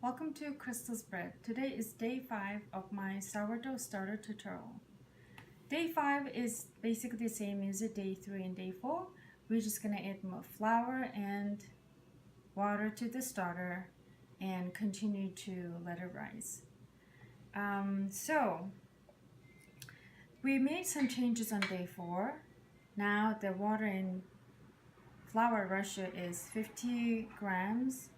Welcome to Crystal's Bread. Today is day 5 of my sourdough starter tutorial. Day 5 is basically the same as day 3 and day 4. We're just going to add more flour and water to the starter and continue to let it rise. So we made some changes on day 4. Now the water and flour ratio is 50 grams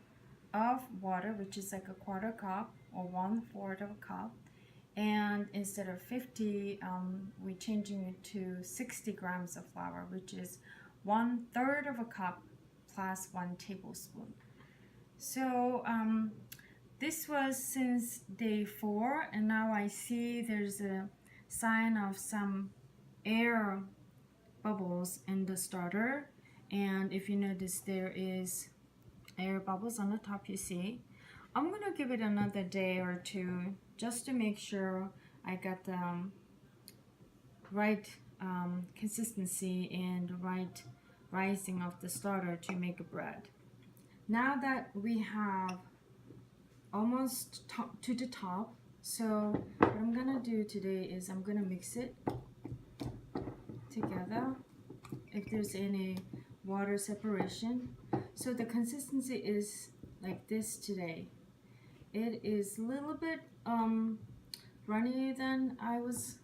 of water, which is like a quarter cup or 1/4 of a cup, and instead of 50 we're changing it to 60 grams of flour, which is 1/3 of a cup plus 1 tablespoon. So this was since day 4, and now I see there's a sign of some air bubbles in the starter, and if you notice there is air bubbles on the top, you see. I'm gonna give it another day or two just to make sure I got the right consistency and right rising of the starter to make a bread. Now that we have almost to the top, so what I'm gonna do today is I'm gonna mix it together if there's any water separation. So the consistency is like this today. It is a little bit runnier than I was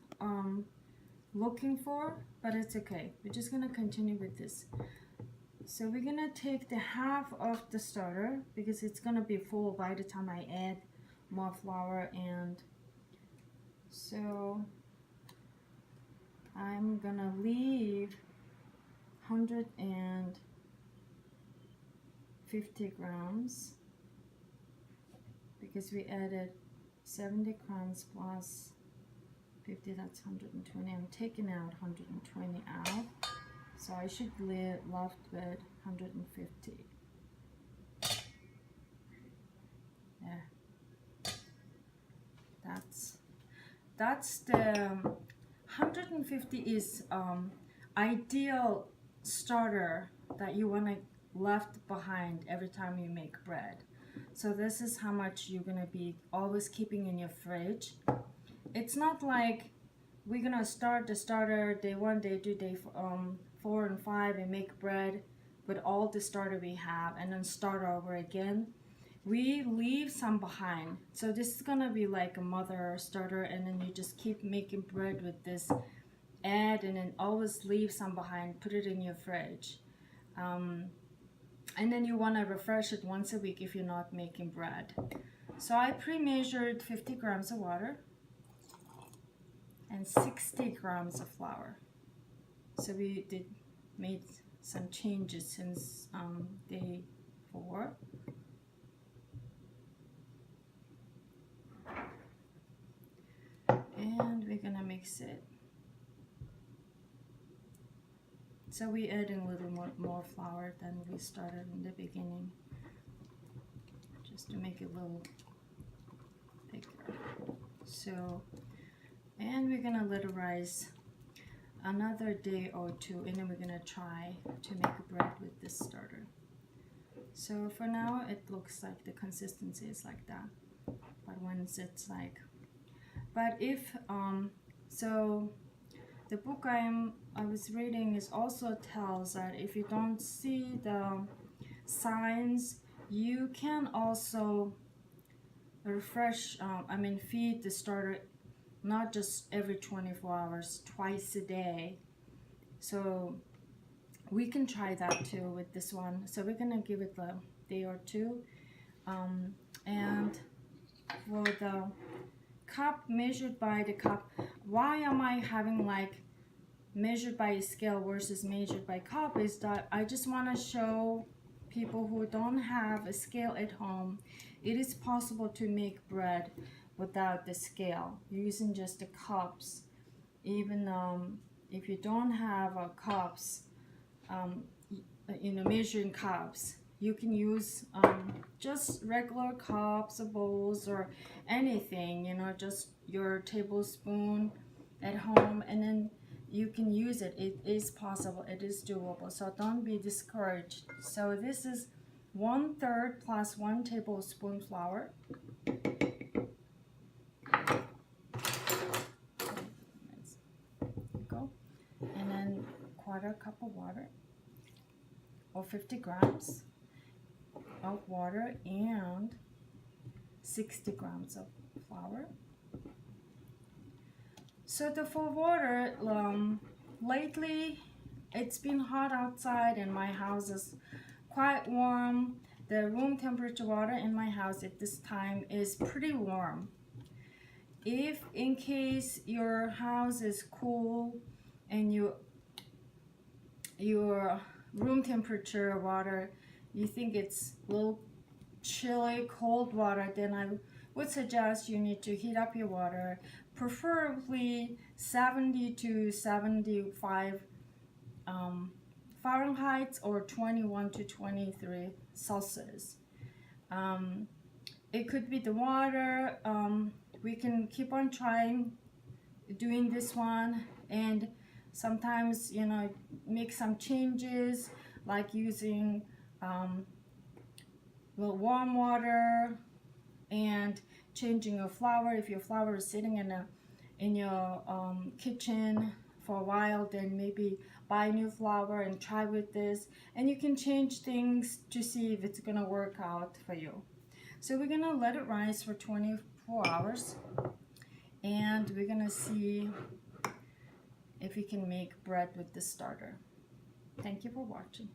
looking for, but it's okay. We're just gonna continue with this. So we're gonna take the half of the starter because it's gonna be full by the time I add more flour, and so I'm gonna leave 150 grams because we added 70 grams plus 50, that's 120. I'm taking out 120 out, so I should leave left with 150. Yeah, that's the 150 is ideal starter that you want to left behind every time you make bread. So this is how much you're gonna be always keeping in your fridge. It's not like we're gonna start the starter day 1, day 2, day 4 and 5 and make bread with all the starter we have and then start over again. We leave some behind. So this is gonna be like a mother starter, and then you just keep making bread with this, add and then always leave some behind, put it in your fridge, and then you want to refresh it once a week if you're not making bread. So I pre-measured 50 grams of water and 60 grams of flour. So we made some changes since day 4. And we're gonna mix it. So we adding a little more flour than we started in the beginning, just to make it a little thicker. So, and we're gonna let it rise another day or 2, and then we're gonna try to make a bread with this starter. So for now, it looks like the consistency is like that. But once it's like, but if so. The book I was reading is also tells that if you don't see the signs, you can also refresh, feed the starter not just every 24 hours, twice a day. So we can try that too with this one. So we're gonna give it a day or 2. And for the cup, measured by the cup, why am I having like measured by a scale versus measured by cup is that I just want to show people who don't have a scale at home, it is possible to make bread without the scale, using just the cups. Even if you don't have cups, measuring cups, you can use just regular cups or bowls or anything, just your tablespoon at home, and then you can use it. It is possible, it is doable, so don't be discouraged. So this is 1/3 plus 1 tablespoon flour. Go. And then 1/4 cup of water, or 50 grams of water, and 60 grams of flour. So for water, lately it's been hot outside and my house is quite warm. The room temperature water in my house at this time is pretty warm. If in case your house is cool and your room temperature water, you think it's a little chilly, cold water, then I would suggest you need to heat up your water, preferably 70 to 75 Fahrenheit or 21 to 23 Celsius. It could be the water. We can keep on trying doing this one, and sometimes, you know, make some changes like using warm water and changing your flour. If your flour is sitting in your kitchen for a while, then maybe buy new flour and try with this, and you can change things to see if it's gonna work out for you. So we're gonna let it rise for 24 hours, and we're gonna see if we can make bread with the starter. Thank you for watching.